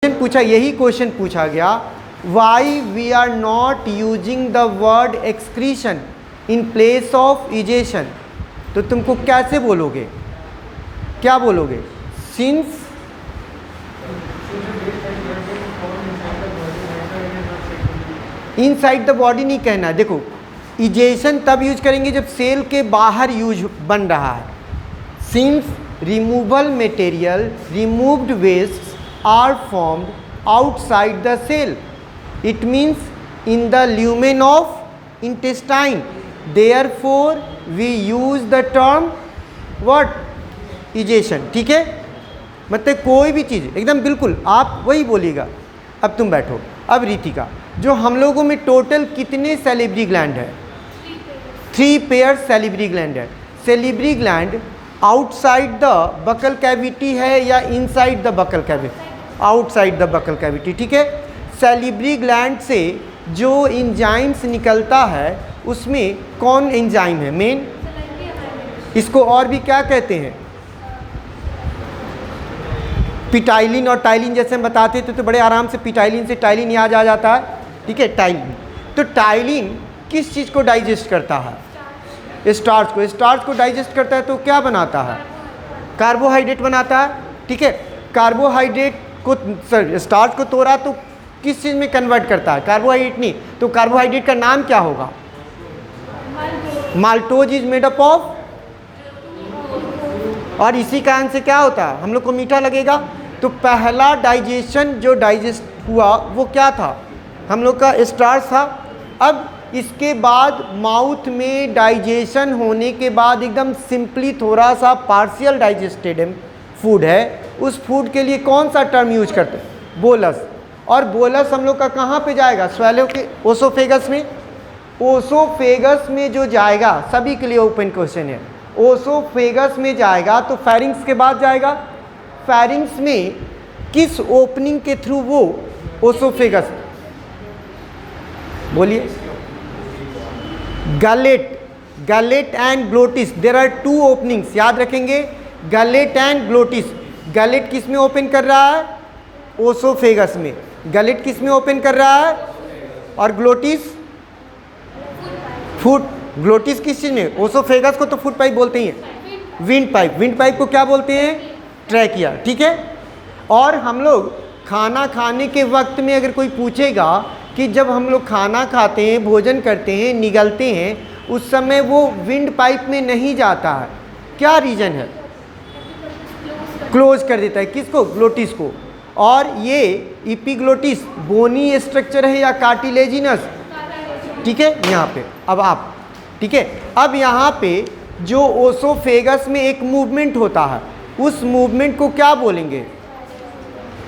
पूछा, यही क्वेश्चन पूछा गया, why we are not using the word excretion in place of egestion. तो तुमको कैसे बोलोगे, क्या बोलोगे? सिंस इनसाइड द बॉडी नहीं कहना है। देखो, इजेशन तब यूज करेंगे जब सेल के बाहर यूज बन रहा है। Since removal material, removed waste are formed outside the cell, it means in the lumen of intestine, therefore we use the term what? ejection। ठीक है, मतलब कोई भी चीज़ एकदम बिल्कुल आप वही बोलिएगा। अब तुम बैठो। अब रितिका, जो हम लोगों में टोटल कितने सैलिवरी ग्लैंड है? 3 पेयर सैलिवरी ग्लैंड है। Salivary gland outside the buccal cavity है या inside the buccal cavity? Outside the buccal cavity. ठीक है, सैलिवरी ग्लैंड से जो एंजाइम्स निकलता है उसमें कौन एंजाइम है मेन? इसको और भी क्या कहते हैं? पिटाइलिन और टाइलिन जैसे हम बताते थे तो बड़े आराम से पिटाइलिन से टाइलिन याद आ जाता है। ठीक है, टाइलिन। तो टाइलिन किस चीज़ को डाइजेस्ट करता है? स्टार्च को। स्टार्च को डाइजेस्ट करता है तो क्या बनाता है? कार्बोहाइड्रेट बनाता है। ठीक है, कार्बोहाइड्रेट को स्टार्च को तोड़ा तो किस चीज़ में कन्वर्ट करता है? कार्बोहाइड्रेट नहीं, तो कार्बोहाइड्रेट का नाम क्या होगा? Maltose is made up of, और इसी कारण से क्या होता है, हम लोग को मीठा लगेगा। तो पहला डाइजेशन जो डाइजेस्ट हुआ वो क्या था? हम लोग का स्टार्च था। अब इसके बाद माउथ में डाइजेशन होने के बाद एकदम सिंपली थोड़ा सा पार्शियल डाइजेस्टेड फूड है, उस फूड के लिए कौन सा टर्म यूज करते हैं? बोलस। और बोलस हम लोग का कहाँ पे जाएगा? स्वेलो के ओसोफेगस में। ओसोफेगस में जो जाएगा, सभी के लिए ओपन क्वेश्चन है, ओसोफेगस में जाएगा तो फेरिंग्स के बाद जाएगा। फेरिंग्स में किस ओपनिंग के थ्रू वो ओसोफेगस? बोलिए। Gullet, gullet and glottis, there are 2 openings, याद रखेंगे। Gullet and glottis. गलेट किस में ओपन कर रहा है? ओसोफेगस में। गलेट किस में ओपन कर रहा है? और ग्लोटिस? फूड। ग्लोटिस किस चीज़ में? ओसोफेगस को तो फूड पाइप बोलते ही हैं। Wind pipe. विंड पाइप को क्या बोलते हैं? ट्रैकिया। ठीक है, और हम लोग खाना खाने के वक्त में अगर कोई पूछेगा कि जब हम लोग खाना खाते हैं, भोजन करते हैं, निगलते हैं, उस समय वो विंड पाइप में नहीं जाता है, क्या रीज़न है? क्लोज कर देता है। किसको? ग्लोटिस को। और ये इपिग्लोटिस बोनी स्ट्रक्चर है या कार्टिलेजिनस? ठीक है, यहाँ पे अब आप, ठीक है, अब यहाँ पे जो ओसोफेगस में एक मूवमेंट होता है, उस मूवमेंट को क्या बोलेंगे?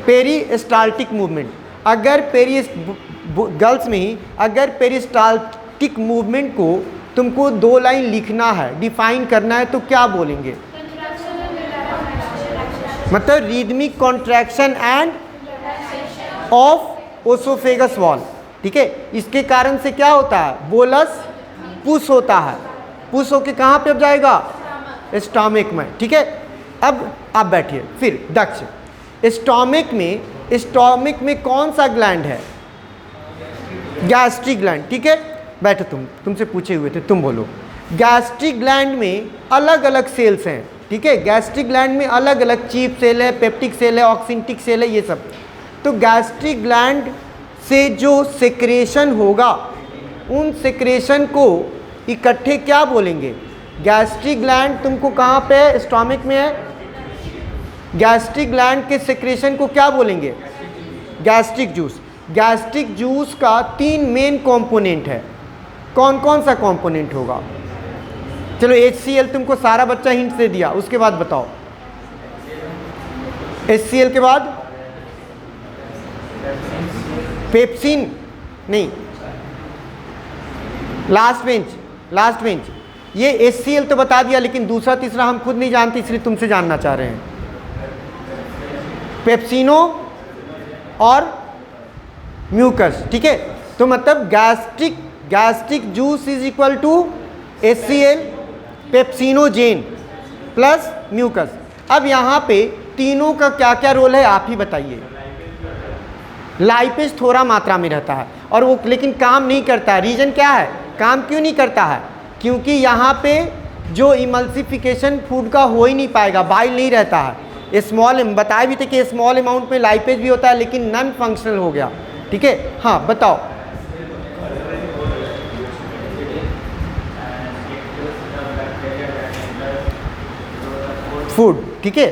Peristaltic movement. अगर गर्ल्स में ही अगर पेरिस्टाल्टिक मूवमेंट को तुमको 2 लाइन लिखना है, डिफाइन करना है, तो क्या बोलेंगे? मतलब rhythmic contraction end of oesophagus wall. ठीक है, इसके कारण से क्या होता है? बोलस पुश होता है। पुश होके कहाँ पे अब जाएगा? स्टोमक में। ठीक है, अब आप बैठिए। फिर दक्ष, स्टोमक में कौन सा ग्लैंड है? Gastric gland. ठीक है, बैठो। तुमसे पूछे हुए थे, तुम बोलो। गैस्ट्रिक ग्लैंड में अलग अलग सेल्स हैं। ठीक है, गैस्ट्रिक ग्लैंड में अलग अलग चीफ सेल है, पेप्टिक सेल है, ऑक्सिंटिक सेल है, ये सब। तो गैस्ट्रिक ग्लैंड से जो सेक्रेशन होगा, उन सेक्रेशन को इकट्ठे क्या बोलेंगे? गैस्ट्रिक ग्लैंड तुमको कहाँ पे है? स्टोमक में है। गैस्ट्रिक ग्लैंड के सेक्रेशन को क्या बोलेंगे? Gastric juice. गैस्ट्रिक जूस का 3 मेन कंपोनेंट है। कौन कौन सा कंपोनेंट होगा? चलो, HCl तुमको सारा बच्चा हिंट दे दिया, उसके बाद बताओ। HCl के बाद पेप्सिन नहीं, लास्ट बेंच। ये HCl तो बता दिया, लेकिन दूसरा तीसरा हम खुद नहीं जानते, इसलिए तुमसे जानना चाह रहे हैं। पेप्सिनो और म्यूकस। ठीक है, तो मतलब gastric juice is equal to HCl pepsinogen plus mucus. अब यहाँ पे तीनों का क्या क्या रोल है आप ही बताइए। लाइपेज थोड़ा मात्रा में रहता है और वो लेकिन काम नहीं करता है। रीज़न क्या है, काम क्यों नहीं करता है? क्योंकि यहाँ पे जो इमल्सिफिकेशन फूड का हो ही नहीं पाएगा, बाइल नहीं रहता है। स्मॉल बताए भी थे कि स्मॉल अमाउंट में लाइपेज भी होता है लेकिन नॉन फंक्शनल हो गया। ठीक है, हाँ बताओ। फूड, ठीक है,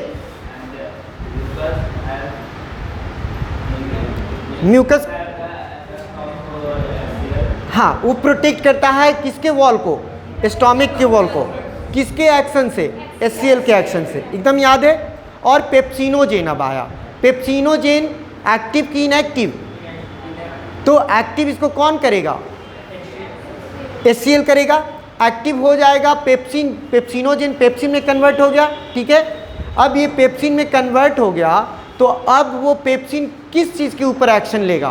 म्यूकस, हाँ वो प्रोटेक्ट करता है किसके वॉल को, स्टोमिक के वॉल को, किसके एक्शन से, HCl के एक्शन से, एकदम याद है। और पेप्सिनोजेन अब आया, पेप्सिनोजेन एक्टिव की इनएक्टिव, तो एक्टिव इसको कौन करेगा, HCl करेगा, एक्टिव हो जाएगा पेप्सिन, पेप्सिनोजेन पेप्सिन में कन्वर्ट हो गया। ठीक है, अब ये पेप्सिन में कन्वर्ट हो गया तो अब वो पेप्सिन किस चीज़ के ऊपर एक्शन लेगा,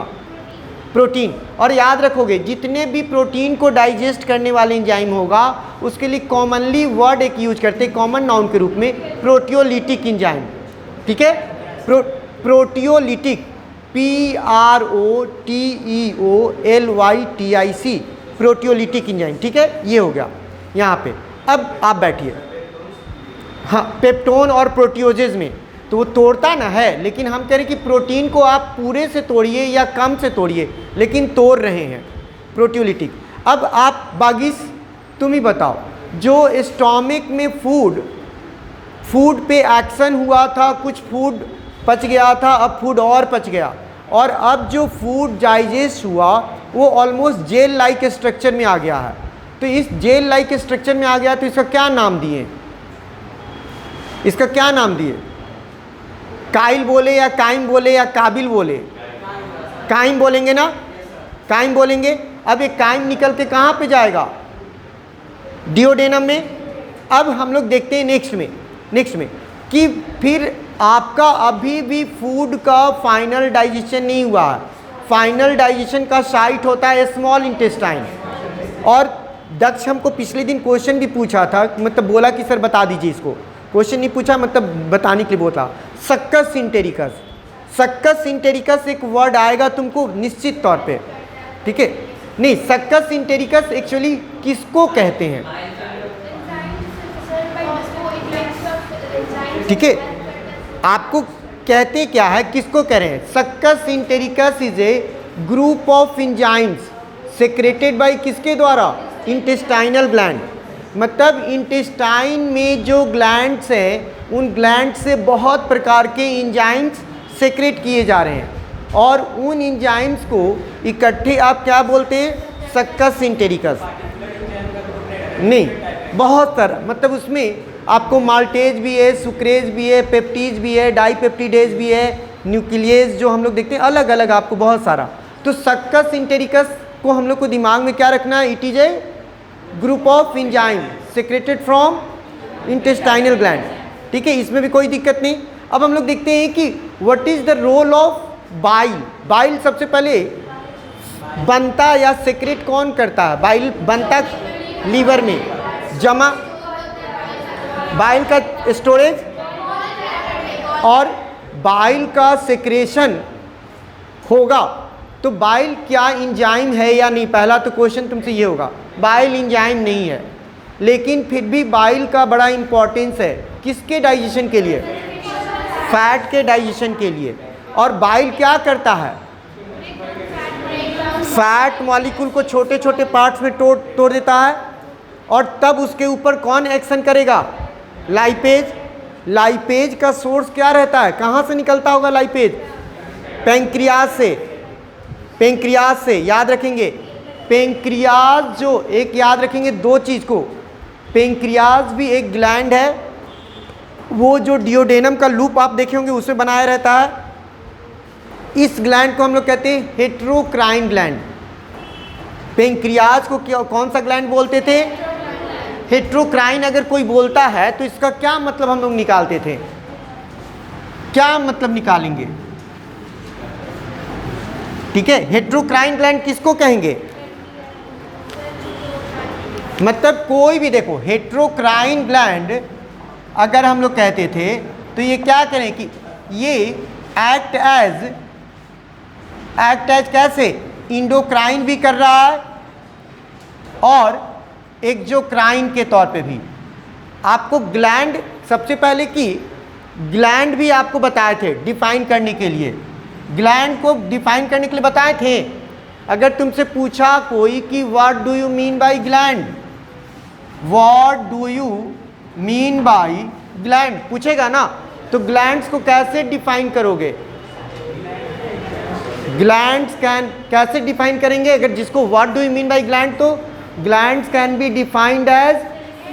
प्रोटीन। और याद रखोगे जितने भी प्रोटीन को डाइजेस्ट करने वाले एंजाइम होगा उसके लिए कॉमनली वर्ड एक यूज करते हैं कॉमन नाउन के रूप में, प्रोटियोलिटिक एंजाइम। ठीक है, प्रोटियोलिटिक, PROTEOLYTIC, प्रोटियोलिटिक एंजाइम। ठीक है, ये हो गया यहाँ पे। अब आप बैठिए, हाँ पेप्टोन और प्रोटियोजेज में तो वो तोड़ता ना है, लेकिन हम कह रहे हैं कि प्रोटीन को आप पूरे से तोड़िए या कम से तोड़िए, लेकिन तोड़ रहे हैं, प्रोटियोलिटिक। अब आप बागिस तुम ही बताओ, जो स्टोमिक में फूड पे एक्शन हुआ था, कुछ फूड पच गया था, अब फूड और पच गया, और अब जो फूड डाइजेस्ट हुआ वो ऑलमोस्ट जेल लाइक स्ट्रक्चर में आ गया है। तो इस जेल लाइक स्ट्रक्चर में आ गया तो इसका क्या नाम दिए, इसका क्या नाम दिए, काइल बोले या काइम बोले या काबिल बोले, काइम बोलेंगे ना, काइम बोलेंगे। अब ये काइम निकल के कहाँ पे जाएगा, डिओडेनम में। अब हम लोग देखते हैं नेक्स्ट में कि फिर आपका अभी भी फूड का फाइनल डाइजेशन नहीं हुआ है। फाइनल डाइजेशन का साइट होता है स्मॉल इंटेस्टाइन। और दक्ष हमको पिछले दिन क्वेश्चन भी पूछा था, मतलब बोला कि सर बता दीजिए इसको, क्वेश्चन नहीं पूछा मतलब बताने के लिए बोला, सक्कस सिंटेरिकस। सक्कस सिंटेरिकस एक वर्ड आएगा तुमको निश्चित तौर पे, ठीक है। नहीं, सक्कस सिंटेरिकस एक्चुअली किसको कहते हैं, ठीक है, आपको कहते क्या है, किसको कह रहे हैं। Succus entericus is a group of enzymes secreted by किसके द्वारा, इंटेस्टाइनल ग्लैंड। मतलब इंटेस्टाइन में जो ग्लैंड्स हैं उन ग्लैंड से बहुत प्रकार के एंजाइम्स सेक्रेट किए जा रहे हैं, और उन एंजाइम्स को इकट्ठे आप क्या बोलते हैं, सक्कस सिंटेरिकस। नहीं, बहुत सारा, मतलब उसमें आपको माल्टेज भी है, सुक्रेज भी है, पेप्टीज भी है, डाईपेप्टिडेज भी है, न्यूक्लियस जो हम लोग देखते हैं, अलग अलग आपको बहुत सारा। तो सक्कस सिंटेरिकस को हम लोग को दिमाग में क्या रखना है, it is a group of enzyme secreted from intestinal gland, ठीक है, इसमें भी कोई दिक्कत नहीं। अब हम लोग देखते हैं कि what is the role of bile. Bile सबसे पहले बनता या सेक्रेट कौन करता है, बाइल बनता लीवर में जमा, बाइल का स्टोरेज और बाइल का सेक्रेशन होगा। तो बाइल क्या एंजाइम है या नहीं, पहला तो क्वेश्चन तुमसे ये होगा। बाइल एंजाइम नहीं है, लेकिन फिर भी बाइल का बड़ा इंपॉर्टेंस है किसके डाइजेशन के लिए, फैट के डाइजेशन के लिए। और बाइल क्या करता है, फैट मॉलिक्यूल को छोटे छोटे पार्ट्स में तोड़ देता है, और तब उसके ऊपर कौन एक्शन करेगा, लाइपेज। लाइपेज का सोर्स क्या रहता है, कहाँ से निकलता होगा लाइपेज, पैंक्रियाज से, पैंक्रियाज से, याद रखेंगे। पैंक्रियाज जो एक याद रखेंगे दो चीज़ को, पैंक्रियाज भी एक ग्लैंड है, वो जो डिओडेनम का लूप आप देखे होंगे उसमें बनाया रहता है। इस ग्लैंड को हम लोग कहते हैं हेट्रोक्राइन ग्लैंड। पैंक्रियाज को क्या, कौन सा ग्लैंड बोलते थे, हेट्रोक्राइन। अगर कोई बोलता है तो इसका क्या मतलब हम लोग निकालते थे, क्या मतलब निकालेंगे, ठीक है। हेट्रोक्राइन ग्लैंड किसको कहेंगे, मतलब कोई भी देखो, हेट्रोक्राइन ग्लैंड अगर हम लोग कहते थे तो ये क्या करें कि ये एक्ट एज एक्ट एज कैसे, इंडोक्राइन भी कर रहा है और एक्सोक्राइन के तौर पे भी। आपको ग्लैंड, सबसे पहले कि ग्लैंड भी आपको बताए थे डिफाइन करने के लिए, ग्लैंड को डिफाइन करने के लिए बताए थे। अगर तुमसे पूछा कोई कि what do you mean by gland, what do you mean by gland पूछेगा ना, तो ग्लैंड्स को कैसे डिफाइन करोगे, ग्लैंड्स कैसे डिफाइन करेंगे? अगर जिसको what do you mean by gland, तो glands can be defined as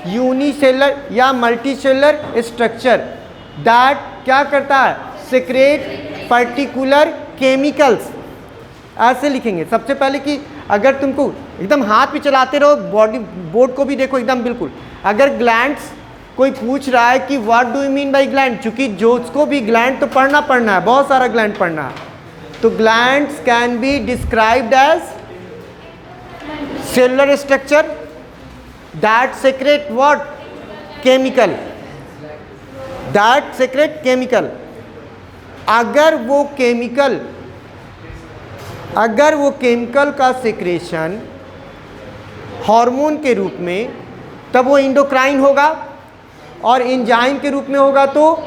unicellular या मल्टीसेलुलर स्ट्रक्चर दैट क्या करता है, सेक्रेट पर्टिकुलर केमिकल्स। ऐसे लिखेंगे सबसे पहले कि अगर तुमको एकदम हाथ भी चलाते रहो, बॉडी बोर्ड को भी देखो एकदम बिल्कुल, अगर ग्लैंड्स कोई पूछ रहा है कि what do you mean by gland, चूंकि जो उसको भी ग्लैंड तो पढ़ना है, बहुत सारा ग्लैंड पढ़ना है, तो glands can be described as cellular structure that secrete what, chemical, that secrete chemical. अगर वो केमिकल का सिक्रेशन हार्मोन के रूप में, तब वो इंडोक्राइन होगा, और एंजाइम के रूप में होगा तो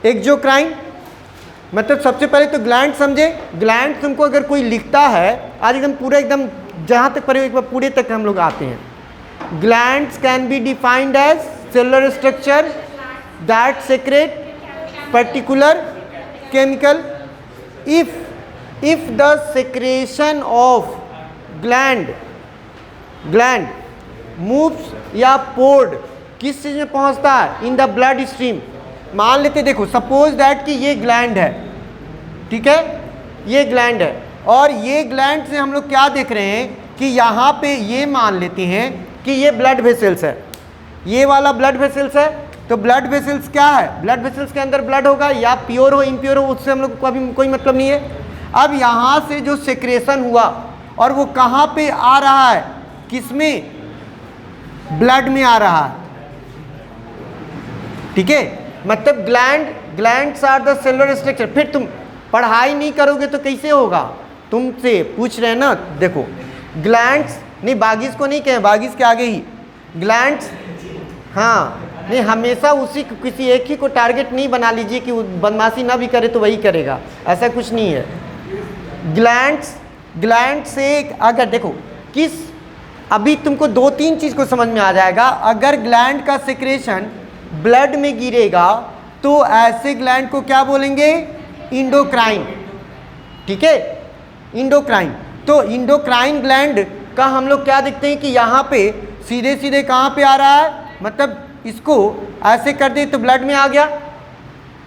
एक्सोक्राइन। मतलब सबसे पहले तो ग्लैंड समझे, ग्लैंड तुमको अगर कोई लिखता है, आज एकदम पूरा एकदम जहाँ तक पढ़े एक बार पूरे तक हम लोग आते हैं। Glands can be defined as cellular structure that secrete particular chemical. if the secretion of gland moves या poured किस चीज में पहुंचता है, इन द ब्लड स्ट्रीम। मान लेते देखो, सपोज दैट कि ये ग्लैंड है, ठीक है, ये ग्लैंड है, और ये ग्लैंड से हम लोग क्या देख रहे हैं कि यहाँ पे ये मान लेते हैं कि ये ब्लड वेसल्स है, ये वाला ब्लड वेसल्स है। तो ब्लड वेसल्स क्या है, ब्लड वेसल्स के अंदर ब्लड होगा, या प्योर हो इम्प्योर हो, उससे हम लोग को अभी कोई मतलब नहीं है। अब यहाँ से जो सेक्रेशन हुआ और वो कहाँ पे आ रहा है, किसमें, ब्लड में आ रहा है, ठीक है। मतलब glands are the cellular structure. फिर तुम पढ़ाई नहीं करोगे तो कैसे होगा, तुमसे पूछ रहे हैं ना, देखो ग्लैंड्स नहीं, बागीज को नहीं कहें, बागीज के आगे ही ग्लैंड्स, हाँ नहीं, हमेशा उसी किसी एक ही को टारगेट नहीं बना लीजिए कि वो बदमाशी ना भी करे तो वही करेगा, ऐसा कुछ नहीं है। ग्लैंड से अगर देखो किस, अभी तुमको 2-3 चीज़ को समझ में आ जाएगा। अगर ग्लैंड का सिक्रेशन ब्लड में गिरेगा तो ऐसे ग्लैंड को क्या बोलेंगे, इंडोक्राइन, ठीक है, इंडोक्राइन। तो इंडोक्राइन ग्लैंड का हम लोग क्या देखते हैं कि यहाँ पे सीधे सीधे कहाँ पे आ रहा है, मतलब इसको ऐसे कर दे तो ब्लड में आ गया,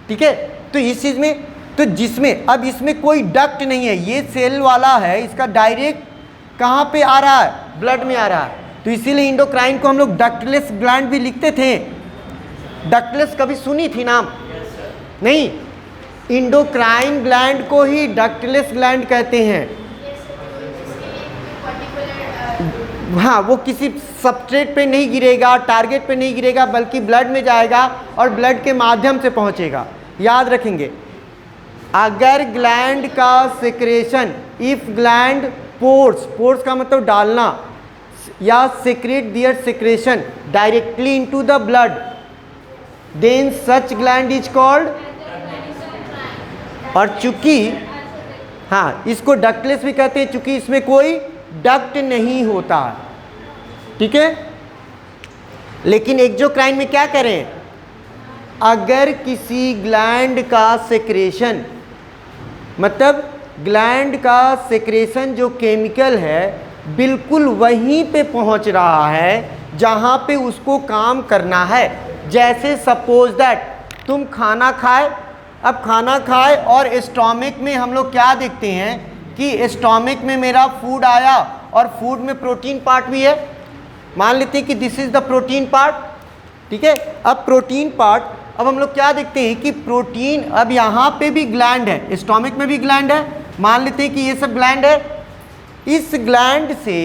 ठीक है। तो इस चीज़ में, तो जिसमें अब इसमें कोई डक्ट नहीं है, ये सेल वाला है, इसका डायरेक्ट कहाँ पे आ रहा है, ब्लड में आ रहा है। तो इसीलिए इंडोक्राइन को हम लोग डक्टलेस ग्लैंड भी लिखते थे। डक्टलेस कभी सुनी थी नाम? नहीं, इंडोक्राइन ग्लैंड को ही डक्टलेस ग्लैंड कहते हैं। हाँ, वो किसी सबस्ट्रेट पे नहीं गिरेगा, टारगेट पे नहीं गिरेगा, बल्कि ब्लड में जाएगा और ब्लड के माध्यम से पहुंचेगा। याद रखेंगे, अगर ग्लैंड का सिक्रेशन, इफ ग्लैंड पोर्स का मतलब डालना, या secrete their secretion directly into the blood, then such gland is called, और चूंकि हाँ इसको डक्टलेस भी कहते हैं, चूंकि इसमें कोई डक्ट नहीं होता, ठीक है। लेकिन एक्सोक्राइन में क्या करें, अगर किसी ग्लैंड का सेक्रेशन, मतलब ग्लैंड का सेक्रेशन जो केमिकल है बिल्कुल वहीं पे पहुंच रहा है जहां पे उसको काम करना है। जैसे सपोज दैट तुम खाना खाए, अब खाना खाए और स्टोमक में हम लोग क्या देखते हैं कि स्टोमक में मेरा फूड आया और फूड में प्रोटीन पार्ट भी है, मान लेते हैं कि this is the protein part, ठीक है। अब प्रोटीन पार्ट, अब हम लोग क्या देखते हैं कि प्रोटीन, अब यहाँ पे भी ग्लैंड है, स्टोमक में भी ग्लैंड है, मान लेते हैं कि ये सब ग्लैंड है। इस ग्लैंड से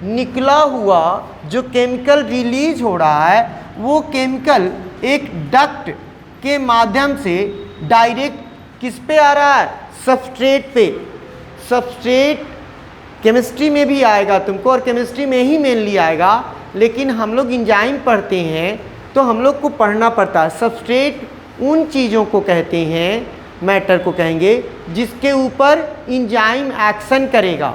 निकला हुआ जो केमिकल रिलीज हो रहा है, वो केमिकल एक डक्ट के माध्यम से डायरेक्ट किस पे आ रहा है, सबस्ट्रेट पे, सबस्ट्रेट केमिस्ट्री में भी आएगा तुमको, और केमिस्ट्री में ही मेनली आएगा, लेकिन हम लोग एंजाइम पढ़ते हैं तो हम लोग को पढ़ना पड़ता है। सबस्ट्रेट उन चीज़ों को कहते हैं, मैटर को कहेंगे, जिसके ऊपर एंजाइम एक्शन करेगा।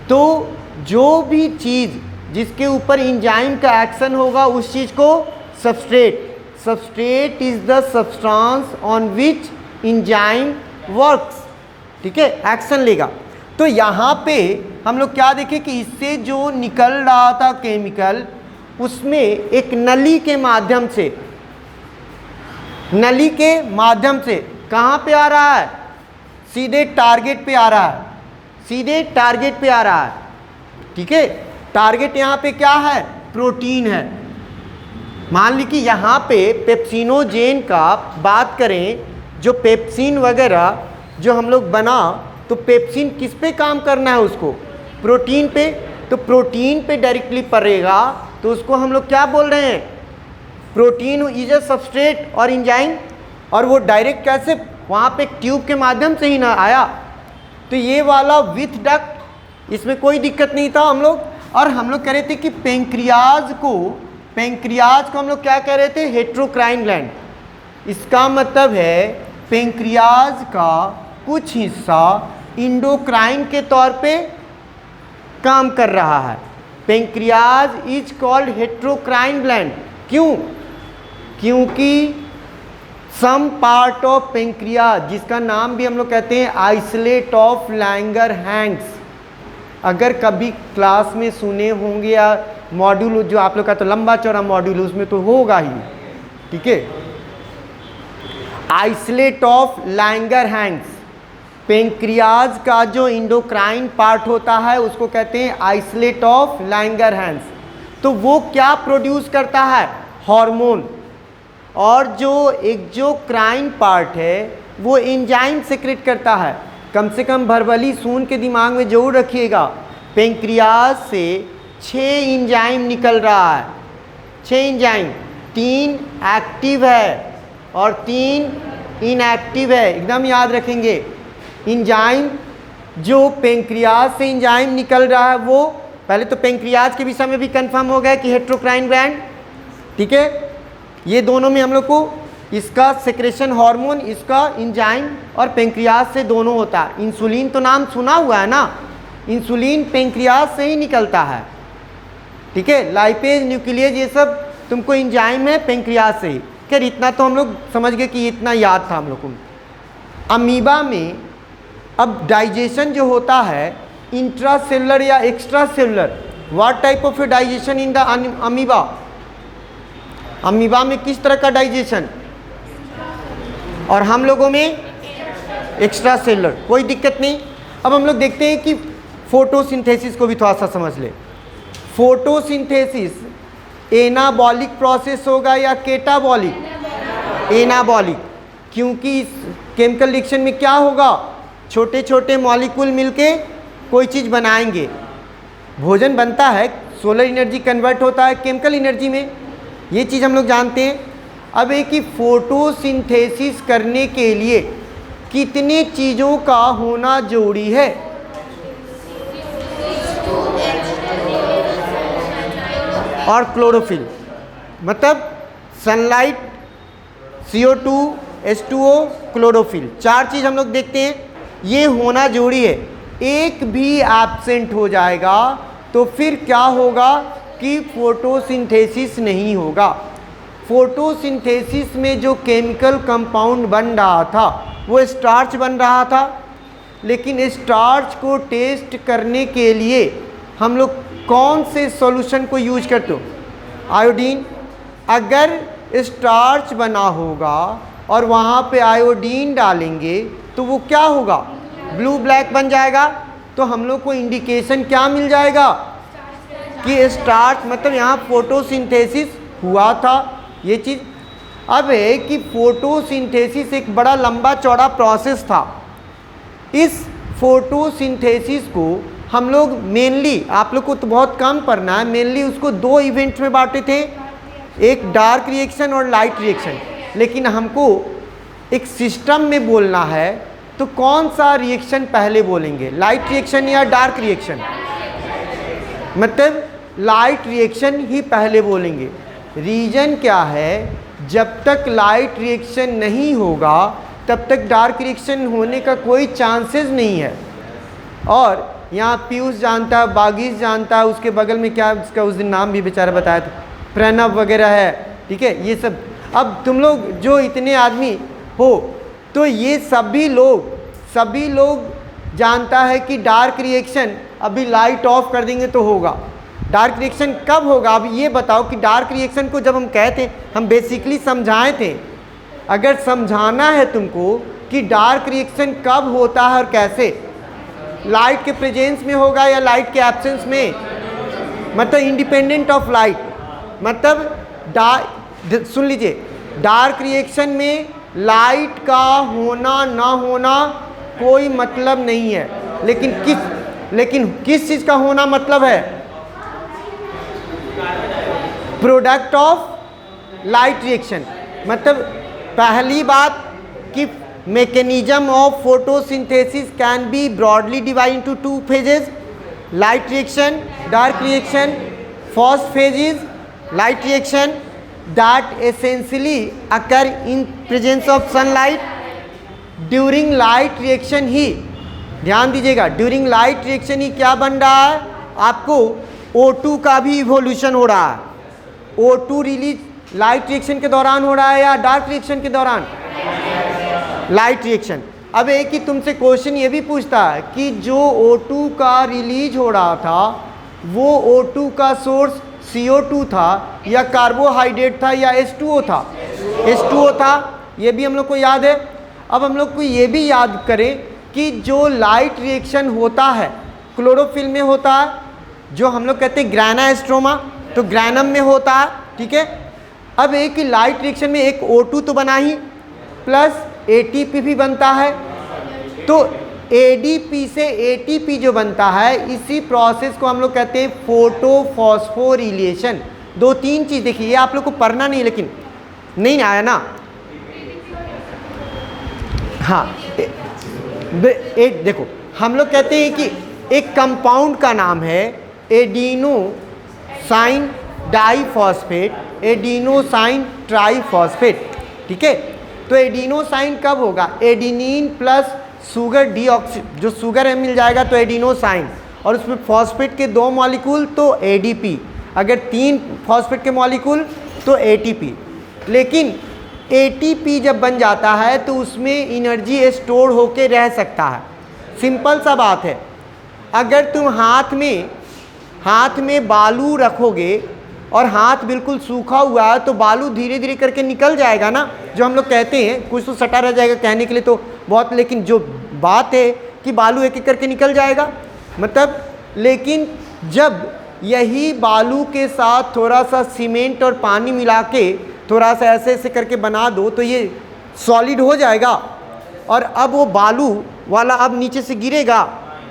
तो जो भी चीज़ जिसके ऊपर एंजाइम का एक्शन होगा उस चीज़ को substrate is the substance on which enzyme works, ठीक है, एक्शन लेगा। तो यहाँ पे हम लोग क्या देखें कि इससे जो निकल रहा था केमिकल, उसमें एक नली के माध्यम से कहाँ पे आ रहा है, सीधे टारगेट पे आ रहा है, ठीक है। टारगेट यहाँ पे क्या है, प्रोटीन है। मान ली कि यहाँ पे पेप्सिनोजेन का बात करें, जो पेप्सिन वगैरह जो हम लोग बना, तो पेप्सिन किस पे काम करना है उसको, प्रोटीन पे। तो प्रोटीन पे डायरेक्टली पड़ेगा तो उसको हम लोग क्या बोल रहे हैं, प्रोटीन इज अ सबस्ट्रेट और एंजाइम। और वो डायरेक्ट कैसे, वहाँ पे एक ट्यूब के माध्यम से ही ना आया। तो ये वाला विथ डक्ट, इसमें कोई दिक्कत नहीं था हम लोग। और हम लोग कह रहे थे कि पेंक्रियाज को हम लोग क्या कह रहे थे, हेट्रोक्राइन ग्लैंड। इसका मतलब है पेंक्रियाज का कुछ हिस्सा इंडोक्राइन के तौर पे काम कर रहा है। Pancreas is called heterocrine gland. क्यों? क्योंकि सम पार्ट ऑफ पेंक्रियाज, जिसका नाम भी हम लोग कहते हैं आइसोलेट ऑफ लैंगरहैंस, अगर कभी क्लास में सुने होंगे या मॉड्यूल जो आप लोग का तो लंबा चौड़ा मॉड्यूल उसमें तो होगा ही, ठीक है। आइसोलेट ऑफ लैंगरहैंस, पेंक्रियाज का जो इंडोक्राइन पार्ट होता है उसको कहते हैं आइसोलेट ऑफ लैंगरहैंस। तो वो क्या प्रोड्यूस करता है, हार्मोन। और जो एक्सोक्राइन पार्ट है वो एंजाइम सेक्रेट करता है। कम से कम भरभली सून के दिमाग में जरूर रखिएगा, पेंक्रियाज से 6 एंजाइम निकल रहा है। 6 एंजाइम, 3 एक्टिव है और 3 इनएक्टिव है, एकदम याद रखेंगे। एंजाइम जो पेंक्रियाज से एंजाइम निकल रहा है वो, पहले तो पेंक्रियाज के विषय में भी कंफर्म हो गया कि हेट्रोक्राइन ग्लैंड, ठीक है। ये दोनों में हम लोग को इसका सेक्रेशन हार्मोन, इसका एंजाइम और पेंक्रियाज से दोनों होता है। इंसुलिन तो नाम सुना हुआ है ना, इंसुलिन पेंक्रियाज से ही निकलता है, ठीक है। लाइपेज, न्यूक्लियेज, ये सब तुमको एंजाइम है पेंक्रियाज से ही। खैर इतना तो हम लोग समझ गए कि इतना याद था हम लोग को। अमीबा में अब डाइजेशन जो होता है इंट्रासेलुलर या extra cellular, what type of digestion in the amoeba, amoeba में किस तरह का डाइजेशन, और हम लोगों में एक्स्ट्रा सेलुलर, कोई दिक्कत नहीं। अब हम लोग देखते हैं कि फोटोसिंथेसिस को भी थोड़ा सा समझ ले। फोटोसिंथेसिस एनाबॉलिक प्रोसेस होगा या केटाबॉलिक, एनाबॉलिक, क्योंकि इस केमिकल रिएक्शन में क्या होगा, छोटे छोटे मॉलिक्यूल मिलके कोई चीज़ बनाएंगे, भोजन बनता है, सोलर एनर्जी कन्वर्ट होता है केमिकल एनर्जी में, ये चीज़ हम लोग जानते हैं। अब एक कि फोटोसिंथेसिस करने के लिए कितने चीज़ों का होना जरूरी है, और क्लोरोफिल, मतलब सनलाइट, CO2, H2O, क्लोरोफिल, 4 चीज़ हम लोग देखते हैं, ये होना जरूरी है। एक भी एब्सेंट हो जाएगा तो फिर क्या होगा कि फोटोसिंथेसिस नहीं होगा। फोटोसिंथेसिस में जो केमिकल कंपाउंड बन रहा था वो स्टार्च बन रहा था, लेकिन स्टार्च को टेस्ट करने के लिए हम लोग कौन से सॉल्यूशन को यूज करते हो, आयोडीन। अगर स्टार्च बना होगा और वहाँ पे आयोडीन डालेंगे तो वो क्या होगा, ब्लू ब्लैक बन जाएगा। तो हम लोग को इंडिकेशन क्या मिल जाएगा कि स्टार्च, मतलब यहाँ फोटोसिंथेसिस हुआ था, ये चीज़। अब है कि फोटोसिंथेसिस एक बड़ा लंबा चौड़ा प्रोसेस था। इस फोटोसिंथेसिस को हम लोग मेनली, आप लोग को तो बहुत कम पढ़ना है, मेनली उसको 2 इवेंट में बांटे थे, एक डार्क रिएक्शन और लाइट रिएक्शन। लेकिन हमको एक सिस्टम में बोलना है तो कौन सा रिएक्शन पहले बोलेंगे, लाइट रिएक्शन या डार्क रिएक्शन? मतलब लाइट रिएक्शन ही पहले बोलेंगे। रीजन क्या है, जब तक लाइट रिएक्शन नहीं होगा तब तक डार्क रिएक्शन होने का कोई चांसेस नहीं है। और यहाँ पीयूष जानता है, बागीश जानता है, उसके बगल में क्या उसका उस दिन नाम भी बेचारा बताया था, प्रणव वगैरह है, ठीक है, ये सब। अब तुम लोग जो इतने आदमी हो तो ये सभी लोग जानता है कि डार्क रिएक्शन अभी लाइट ऑफ कर देंगे तो होगा। डार्क रिएक्शन कब होगा? अब ये बताओ कि डार्क रिएक्शन को जब हम कहते, हम बेसिकली समझाए थे, अगर समझाना है तुमको कि डार्क रिएक्शन कब होता है और कैसे, लाइट के प्रेजेंस में होगा या लाइट के एब्सेंस में, मतलब इंडिपेंडेंट ऑफ लाइट, मतलब सुन लीजिए, डार्क रिएक्शन में लाइट का होना ना होना कोई मतलब नहीं है, लेकिन किस चीज़ का होना मतलब है? Product of light reaction. मतलब पहली बात कि mechanism of photosynthesis can be broadly divided into two phases, light reaction, dark reaction. First phase is light reaction that essentially occur in presence of sunlight. During light reaction ही, ध्यान दीजिएगा, during light reaction ही क्या बन रहा है? आपको O2 का भी evolution हो रहा है। O2 रिलीज लाइट रिएक्शन के दौरान हो रहा है या डार्क रिएक्शन के दौरान? Light reaction. अब एक ही तुमसे क्वेश्चन ये भी पूछता है कि जो O2 का रिलीज हो रहा था वो O2 का सोर्स CO2 था या कार्बोहाइड्रेट था या H2O था? H2O था, ये भी हम लोग को याद है। अब हम लोग को ये भी याद करें कि जो लाइट रिएक्शन होता है क्लोरोफिल में होता है, जो हम लोग कहते हैं ग्रैना एस्ट्रोमा, तो ग्रैनम में होता है, ठीक है। अब एक ही लाइट रिएक्शन में एक O2 तो बना ही, प्लस ATP भी बनता है, तो ADP से ATP जो बनता है, इसी प्रोसेस को हम लोग कहते हैं फोटोफॉस्फोरिलेशन। दो तीन चीज़ देखिए, ये आप लोग को पढ़ना नहीं, लेकिन नहीं आया ना? हाँ, देखो, हम लोग कहते हैं कि एक कंपाउंड का नाम है एडिनोसाइन डाइफॉस्फेट, एडिनोसाइन ट्राइफॉस्फेट, ठीक है। तो एडिनोसाइन कब होगा? एडिनिन प्लस शुगर डीऑक्सी, जो शुगर है मिल जाएगा तो एडिनोसाइन, और उसमें फॉस्फेट के 2 मॉलिक्यूल तो ADP, अगर 3 फॉस्फेट के मॉलिक्यूल तो ATP। लेकिन ATP जब बन जाता है तो उसमें एनर्जी स्टोर होके रह सकता है। सिंपल सा बात है, अगर तुम हाथ में बालू रखोगे और हाथ बिल्कुल सूखा हुआ है तो बालू धीरे धीरे करके निकल जाएगा ना, जो हम लोग कहते हैं, कुछ तो सटा रह जाएगा कहने के लिए तो बहुत, लेकिन जो बात है कि बालू एक एक करके निकल जाएगा, मतलब। लेकिन जब यही बालू के साथ थोड़ा सा सीमेंट और पानी मिला के थोड़ा सा ऐसे ऐसे करके बना दो तो ये सॉलिड हो जाएगा, और अब वो बालू वाला अब नीचे से गिरेगा?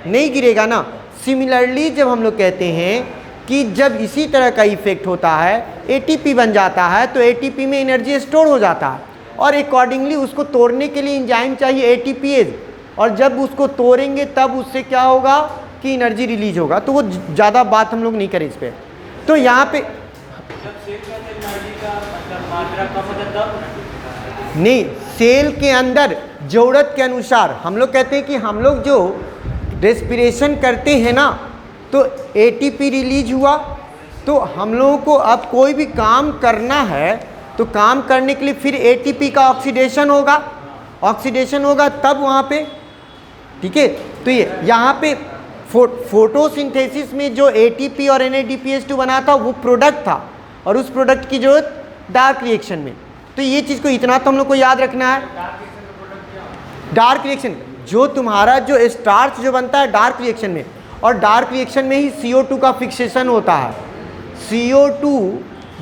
नहीं गिरेगा ना। सिमिलरली जब हम लोग कहते हैं कि जब इसी तरह का इफेक्ट होता है, ATP बन जाता है, तो ATP में एनर्जी स्टोर हो जाता है, और अकॉर्डिंगली उसको तोड़ने के लिए एंजाइम चाहिए ATPase, और जब उसको तोड़ेंगे तब उससे क्या होगा कि एनर्जी रिलीज होगा। तो वो ज़्यादा बात हम लोग नहीं करें इस पर। तो यहाँ पे नहीं, सेल के अंदर ज़रूरत के अनुसार हम लोग कहते हैं कि हम लोग जो रेस्पिरेशन करते हैं ना, तो ATP रिलीज हुआ, तो हम लोगों को अब कोई भी काम करना है तो काम करने के लिए फिर ATP का ऑक्सीडेशन होगा तब वहाँ पे, ठीक है। तो ये यहाँ पे फोटोसिंथेसिस में जो ATP और NADPH2 बना था वो प्रोडक्ट था, और उस प्रोडक्ट की जरूरत डार्क रिएक्शन में। तो ये चीज़ को इतना तो हम लोग को याद रखना है। डार्क रिएक्शन जो तुम्हारा जो स्टार्च जो बनता है डार्क रिएक्शन में, और डार्क रिएक्शन में ही CO2 का फिक्सेशन होता है। CO2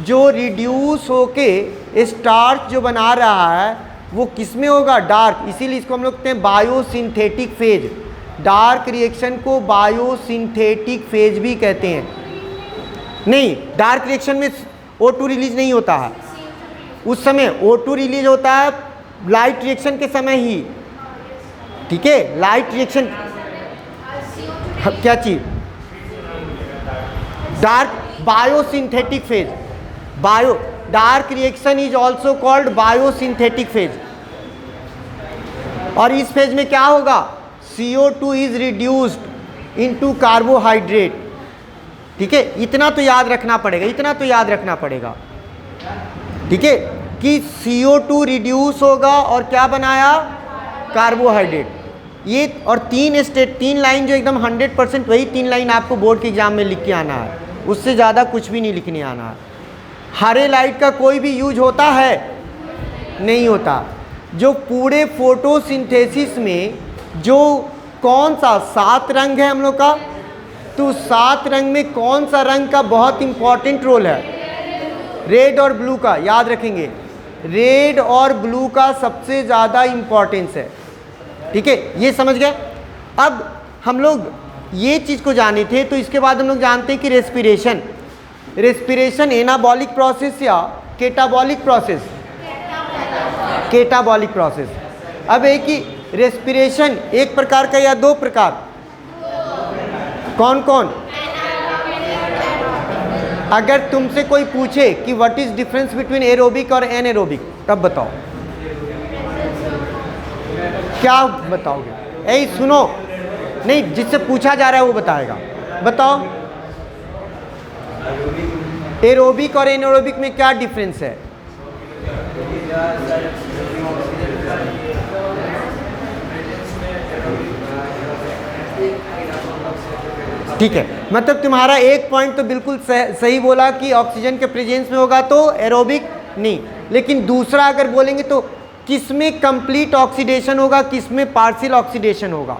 जो रिड्यूस होके स्टार्च जो बना रहा है वो किस में होगा? डार्क। इसीलिए इसको हम लोग कहते हैं बायोसिंथेटिक फेज। डार्क रिएक्शन को बायोसिंथेटिक फेज भी कहते हैं। नहीं, डार्क रिएक्शन में O2 रिलीज नहीं होता है, उस समय O2 रिलीज होता है लाइट रिएक्शन के समय ही। ठीक है, लाइट रिएक्शन क्या चीज, dark biosynthetic phase, bio dark reaction is also called biosynthetic phase. और इस फेज में क्या होगा, CO2 is reduced into carbohydrate. ठीक है, इतना तो याद रखना पड़ेगा, इतना तो याद रखना पड़ेगा। ठीक है, कि CO2 रिड्यूस होगा और क्या बनाया, कार्बोहाइड्रेट। ये और तीन लाइन जो एकदम 100% वही 3 लाइन आपको बोर्ड के एग्जाम में लिख के आना है, उससे ज़्यादा कुछ भी नहीं लिखने आना है। हरे लाइट का कोई भी यूज होता है, नहीं होता। जो पूरे फोटोसिंथेसिस में जो कौन सा 7 रंग है हम लोग का, तो 7 रंग में कौन सा रंग का बहुत इंपॉर्टेंट रोल है, रेड और ब्लू का, याद रखेंगे। रेड और ब्लू का सबसे ज़्यादा इंपॉर्टेंस है। ठीक है, ये समझ गए। अब हम लोग ये चीज़ को जाने थे, तो इसके बाद हम लोग जानते हैं कि रेस्पिरेशन एनाबॉलिक प्रोसेस या केटाबॉलिक प्रोसेस, केटाबॉलिक प्रोसेस। अब एक ही रेस्पिरेशन एक प्रकार का या 2 प्रकार, कौन कौन? अगर तुमसे कोई पूछे कि what is difference between aerobic और एनएरोबिक, तब बताओ, क्या बताओगे? ऐ सुनो, नहीं, जिससे पूछा जा रहा है वो बताएगा। बताओ, एरोबिक और एनएरोबिक में क्या डिफरेंस है? ठीक है, मतलब तुम्हारा एक पॉइंट तो बिल्कुल सही बोला कि ऑक्सीजन के प्रेजेंस में होगा तो एरोबिक नहीं, लेकिन दूसरा अगर बोलेंगे तो किसमें कंप्लीट ऑक्सीडेशन होगा, किसमें पार्शियल ऑक्सीडेशन होगा?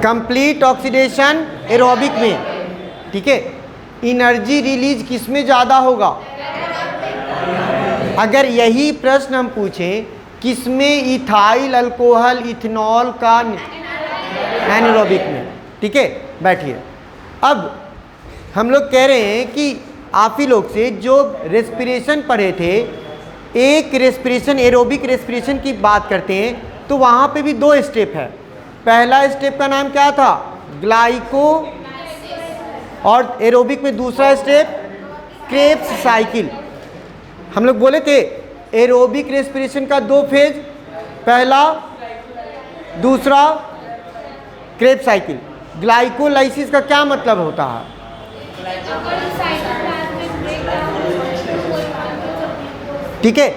कंप्लीट ऑक्सीडेशन एरोबिक में। ठीक है, एनर्जी रिलीज किसमें ज़्यादा होगा? अगर यही प्रश्न हम पूछें किसमें, इथाइल अल्कोहल इथेनॉल का, एनारोबिक में। ठीक है, बैठिए। अब हम लोग कह रहे हैं कि आप ही लोग से जो रेस्पिरेशन पढ़े थे, एक रेस्पिरेशन एरोबिक रेस्पिरेशन की बात करते हैं तो वहाँ पे भी 2 स्टेप है। पहला स्टेप का नाम क्या था, ग्लाइको, और एरोबिक में दूसरा स्टेप क्रेब्स साइकिल। हम लोग बोले थे एरोबिक रेस्पिरेशन का 2 फेज, पहला, दूसरा क्रेब्स साइकिल। ग्लाइकोलाइसिस का क्या मतलब होता है? ठीक है,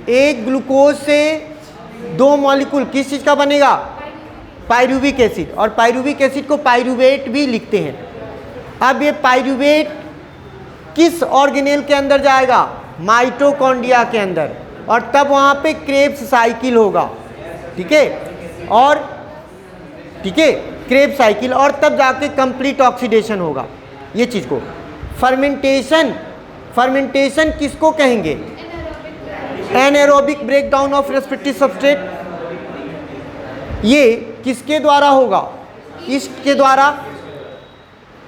एक ग्लूकोज से 2 मॉलिक्यूल किस चीज़ का बनेगा, पाइरुविक एसिड, और पाइरुविक एसिड को पाइरुवेट भी लिखते हैं। अब ये पाइरुवेट किस ऑर्गेनेल के अंदर जाएगा, माइटोकॉन्ड्रिया के अंदर, और तब वहाँ पे क्रेब्स साइकिल होगा। ठीक है, और ठीक है, क्रेब्स साइकिल, और तब जाके कंप्लीट ऑक्सीडेशन होगा। ये चीज़ को फर्मेंटेशन किसको कहेंगे, anaerobic breakdown of respiratory substrate. ये किसके द्वारा होगा, इसके द्वारा।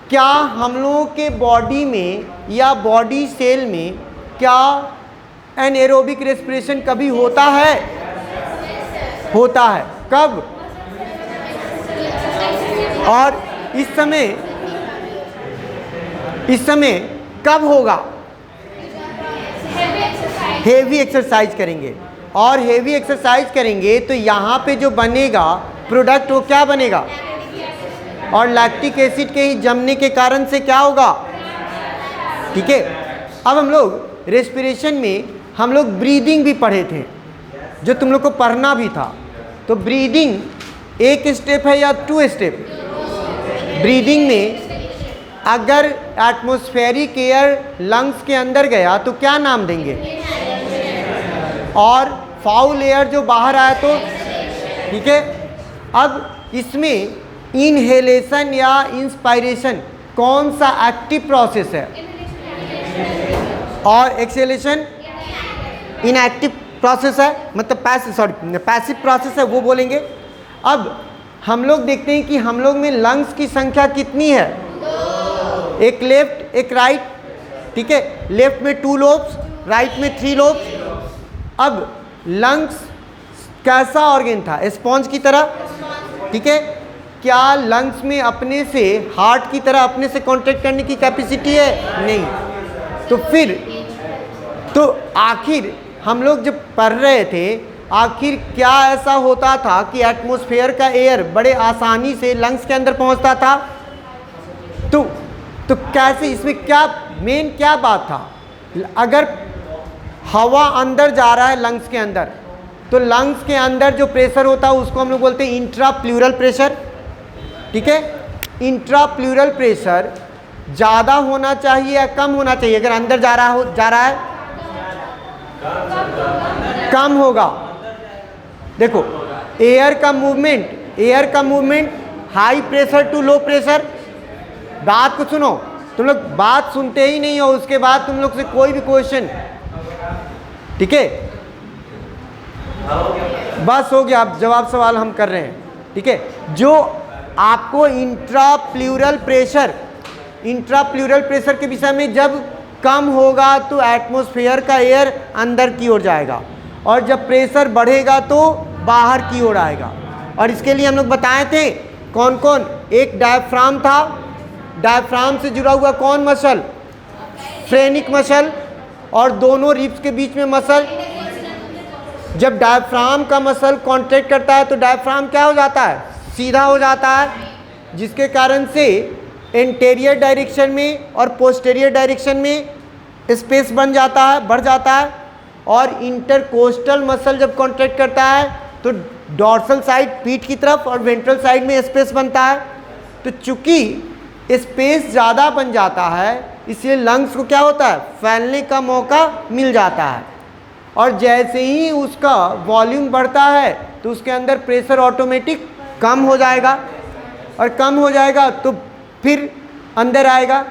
क्या हम लोगों के बॉडी में या बॉडी सेल में क्या एनारोबिक रेस्पिरेशन कभी होता है? होता है। कब? और इस समय कब होगा? हेवी एक्सरसाइज करेंगे, और हेवी एक्सरसाइज करेंगे तो यहाँ पे जो बनेगा प्रोडक्ट वो क्या बनेगा, और लैक्टिक एसिड के ही जमने के कारण से क्या होगा। ठीक है, अब हम लोग रेस्पिरेशन में हम लोग ब्रीदिंग भी पढ़े थे, जो तुम लोग को पढ़ना भी था। तो ब्रीदिंग एक स्टेप है या 2 स्टेप? ब्रीदिंग में अगर एटमॉस्फेरिक एयर लंग्स के अंदर गया तो क्या नाम देंगे, और फाउल एयर जो बाहर आया तो। ठीक है, अब इसमें इनहेलेशन या इंस्पायरेशन कौन सा एक्टिव प्रोसेस है, और एक्सहेलेशन इनएक्टिव प्रोसेस है, मतलब पैसिव प्रोसेस है, वो बोलेंगे। अब हम लोग देखते हैं कि हम लोग में लंग्स की संख्या कितनी है, एक लेफ्ट एक राइट। ठीक है, लेफ्ट में 2 लोब्स, राइट में 3 लोब्स। अब लंग्स कैसा ऑर्गन था? स्पॉन्ज की तरह, ठीक है। क्या लंग्स में अपने से हार्ट की तरह अपने से कॉन्ट्रैक्ट करने की कैपेसिटी है? नहीं। तो फिर तो आखिर हम लोग जब पढ़ रहे थे, आखिर क्या ऐसा होता था कि एटमॉस्फेयर का एयर बड़े आसानी से लंग्स के अंदर पहुंचता था? तो कैसे, इसमें क्या मेन क्या बात था? अगर हवा अंदर जा रहा है लंग्स के अंदर, तो लंग्स के अंदर जो प्रेशर होता है उसको हम लोग बोलते हैं इंट्रा प्लूरल प्रेशर, ठीक है। इंट्रा प्लूरल प्रेशर ज़्यादा होना चाहिए या कम होना चाहिए? अगर अंदर जा रहा है कम होगा। देखो, एयर का movement high pressure to low pressure. बात को सुनो, तुम लोग बात सुनते ही नहीं हो, उसके बाद तुम लोग से कोई भी क्वेश्चन, ठीक है, बस हो गया, अब जवाब सवाल हम कर रहे हैं, ठीक है। जो आपको इंट्रा प्लूरल प्रेशर के विषय में जब कम होगा तो एटमॉस्फेयर का एयर अंदर की ओर जाएगा, और जब प्रेशर बढ़ेगा तो बाहर की ओर आएगा। और इसके लिए हम लोग बताए थे कौन कौन, एक डायफ्राम था, डायफ्राम से जुड़ा हुआ कौन मसल? फ्रेनिक मसल, और दोनों रिब्स के बीच में मसल। जब डायफ्राम का मसल कॉन्ट्रैक्ट करता है तो डायफ्राम क्या हो जाता है? सीधा हो जाता है, जिसके कारण से एंटेरियर डायरेक्शन में और पोस्टेरियर डायरेक्शन में स्पेस बन जाता है, बढ़ जाता है। और इंटरकोस्टल मसल जब कॉन्ट्रैक्ट करता है तो डॉर्सल साइड पीठ की तरफ और वेंट्रल साइड में स्पेस बनता है। तो चूंकि स्पेस ज़्यादा बन जाता है, इसलिए लंग्स को क्या होता है? फैलने का मौका मिल जाता है। और जैसे ही उसका वॉल्यूम बढ़ता है तो उसके अंदर प्रेशर ऑटोमेटिक कम हो जाएगा, और कम हो जाएगा तो फिर अंदर आएगा।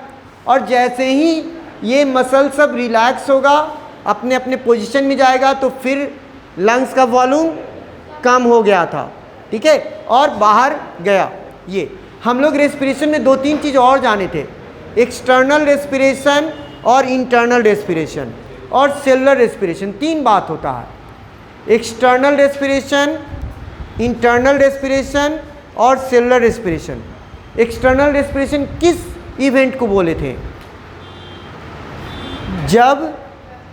और जैसे ही ये मसल सब रिलैक्स होगा, अपने अपने पोजीशन में जाएगा, तो फिर लंग्स का वॉल्यूम कम हो गया था, ठीक है, और बाहर गया। ये हम लोग रेस्पिरेशन में 2-3 चीज़ और जाने थे, एक्सटर्नल रेस्पिरेशन और इंटरनल रेस्पिरेशन और सेलुलर रेस्पिरेशन। 3 बात होता है, एक्सटर्नल रेस्पिरेशन, इंटरनल रेस्पिरेशन और सेलुलर रेस्पिरेशन। एक्सटर्नल रेस्पिरेशन किस इवेंट को बोले थे? जब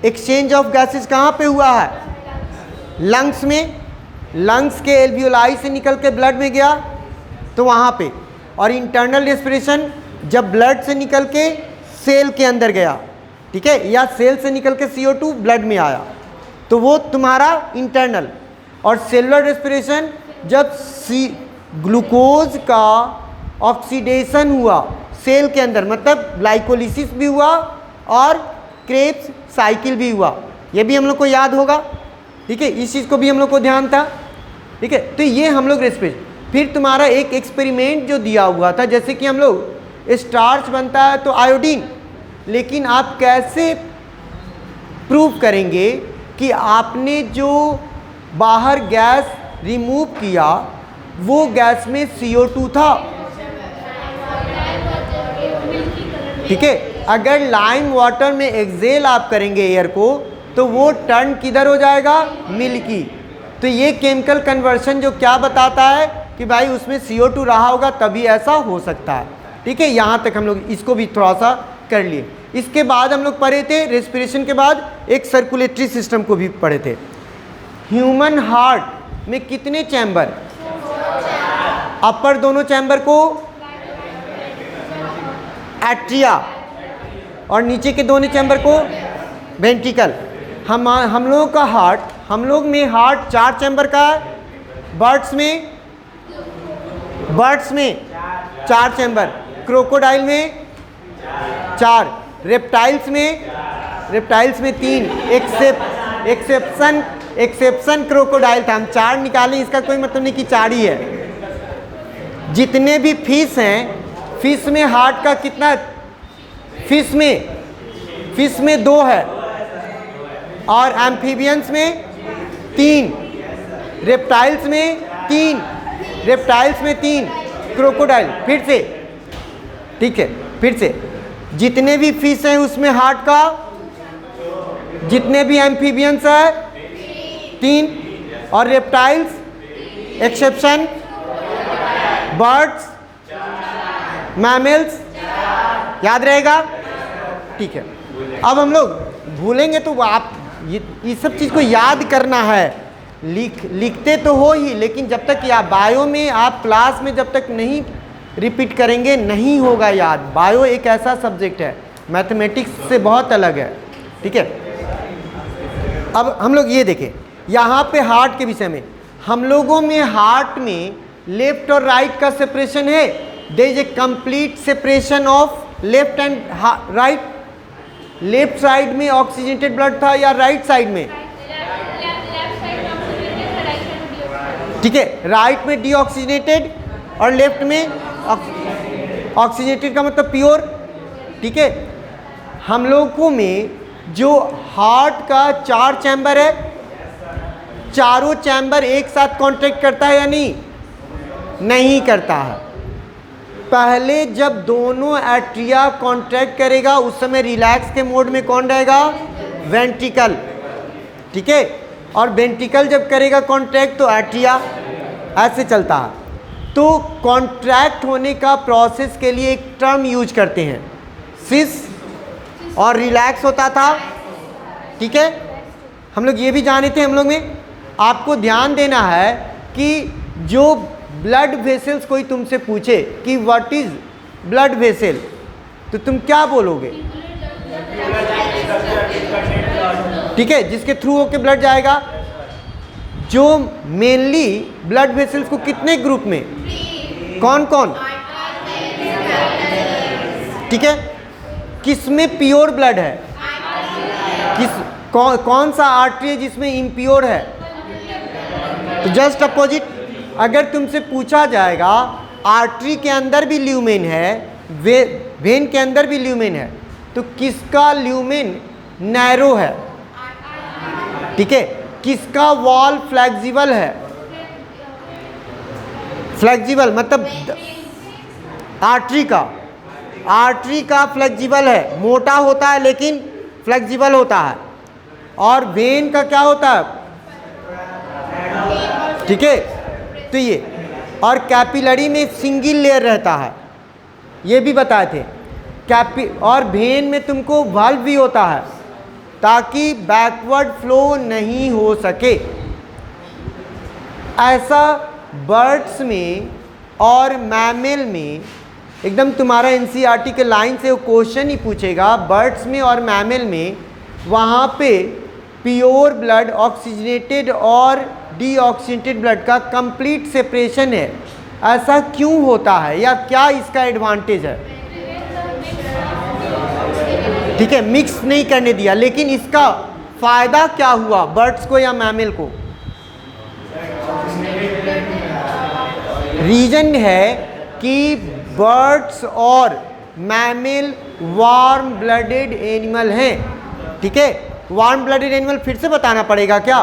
एक्सचेंज ऑफ गैसेस कहाँ पे हुआ है? लंग्स में, लंग्स के एल्वियोलाई से निकल के ब्लड में गया तो वहाँ पे। और इंटरनल रेस्पिरेशन जब ब्लड से निकल के सेल के अंदर गया, ठीक है, या सेल से निकल के CO2 ब्लड में आया, तो वो तुम्हारा इंटरनल। और सेलुलर रेस्पिरेशन जब ग्लूकोज का ऑक्सीडेशन हुआ सेल के अंदर, मतलब ग्लाइकोलिसिस भी हुआ और क्रेब्स साइकिल भी हुआ। ये भी हम लोग को याद होगा, ठीक है, इस चीज़ को भी हम लोग को ध्यान था, ठीक है। तो ये हम लोग रेस्पिरेशन। फिर तुम्हारा एक एक्सपेरिमेंट जो दिया हुआ था, जैसे कि हम लोग स्टार्च बनता है तो आयोडीन, लेकिन आप कैसे प्रूव करेंगे कि आपने जो बाहर गैस रिमूव किया वो गैस में CO2 था, ठीक है। अगर लाइम वाटर में एक्सेल आप करेंगे एयर को, तो वो टर्न किधर हो जाएगा? मिल्की। तो ये केमिकल कन्वर्शन जो क्या बताता है कि भाई उसमें CO2 रहा होगा, तभी ऐसा हो सकता है, ठीक है। यहाँ तक हम लोग इसको भी थोड़ा सा कर लिए। इसके बाद हम लोग पढ़े थे, रेस्पिरेशन के बाद एक सर्कुलेटरी सिस्टम को भी पढ़े थे। ह्यूमन हार्ट में कितने चैम्बर? अपर दोनों चैम्बर को एट्रिया और नीचे के दोनों चैम्बर को वेंट्रिकल। हम लोगों का हार्ट, हम लोग में हार्ट 4 चैम्बर का है। बर्ड्स में 4 चैम्बर, क्रोकोडाइल में 4, रेप्टाइल्स में 3। एक्सेप्शन क्रोकोडाइल था, हम 4 निकालें, इसका कोई मतलब नहीं कि 4 ही है। जितने भी फिश हैं, फिश में हार्ट का कितना? फिश में 2 है, और एम्फीबियंस में 3, रेप्टाइल्स में 3, क्रोकोडाइल। फिर से, ठीक है, फिर से, जितने भी फिश हैं उसमें हार्ट का, जितने भी एम्फीबियंस है 3, और रेप्टाइल्स एक्सेप्शन बर्ड्स मैमल्स, याद रहेगा? ठीक है। अब हम लोग भूलेंगे तो आप ये सब चीज़ को याद करना है, लिखते तो हो ही, लेकिन जब तक या बायो में आप क्लास में जब तक नहीं रिपीट करेंगे नहीं होगा याद। बायो एक ऐसा सब्जेक्ट है, मैथमेटिक्स से बहुत अलग है, ठीक है। अब हम लोग ये देखें यहाँ पे हार्ट के विषय में, हम लोगों में हार्ट में लेफ्ट और राइट का सेपरेशन है। There is a complete separation of left and right. Left side में ऑक्सीजनेटेड ब्लड था या राइट साइड में? ठीक है, राइट में डीऑक्सीजनेटेड और लेफ्ट में ऑक्सीजनेटेड का मतलब प्योर, ठीक है। हम लोगों में जो हार्ट का 4 चैम्बर है, चारों चैम्बर एक साथ कॉन्ट्रैक्ट करता है या नहीं? नहीं करता है। पहले जब दोनों एट्रिया कॉन्ट्रैक्ट करेगा उस समय रिलैक्स के मोड में कौन रहेगा? वेंट्रिकल, ठीक है। और वेंट्रिकल जब करेगा कॉन्ट्रैक्ट तो एट्रिया, ऐसे चलता है। तो कॉन्ट्रैक्ट होने का प्रोसेस के लिए एक टर्म यूज करते हैं, सिस, और रिलैक्स होता था, ठीक है। हम लोग ये भी जाने थे, हम लोग में आपको ध्यान देना है कि जो ब्लड वेसल्स कोई तुमसे पूछे कि व्हाट इज ब्लड वेसल, तो तुम क्या बोलोगे? ठीक है, जिसके थ्रू होके ब्लड जाएगा। जो मेनली ब्लड वेसल्स को कितने ग्रुप में, कौन कौन? ठीक है, किस में प्योर ब्लड है? कौन सा आर्टरी है जिसमें इम्प्योर है? तो जस्ट अपोजिट। अगर तुमसे पूछा जाएगा आर्टरी के अंदर भी ल्यूमेन है, वेन के अंदर भी ल्यूमेन है, तो किसका ल्यूमेन नैरो है? ठीक है, किसका वॉल फ्लेक्सिबल है? फ्लेक्सिबल मतलब आर्टरी का फ्लेक्सिबल है, मोटा होता है लेकिन फ्लेक्सिबल होता है। और वेन का क्या होता है? ठीक है, तो ये, और कैपिलरी में सिंगल लेयर रहता है, ये भी बताए थे। और वेन में तुमको वाल्व भी होता है ताकि बैकवर्ड फ्लो नहीं हो सके। ऐसा बर्ड्स में और मैमल में एकदम तुम्हारा एनसीईआरटी के लाइन से वो क्वेश्चन ही पूछेगा। बर्ड्स में और मैमल में वहाँ पे प्योर ब्लड, ऑक्सीजनेटेड और डीऑक्सीजनेटेड ब्लड का कंप्लीट सेपरेशन है। ऐसा क्यों होता है या क्या इसका एडवांटेज है? ठीक है, मिक्स नहीं करने दिया, लेकिन इसका फायदा क्या हुआ बर्ड्स को या मैमल को? रीजन है कि बर्ड्स और मैमल वार्म ब्लडेड एनिमल हैं। ठीक है, वार्म ब्लडेड एनिमल फिर से बताना पड़ेगा क्या?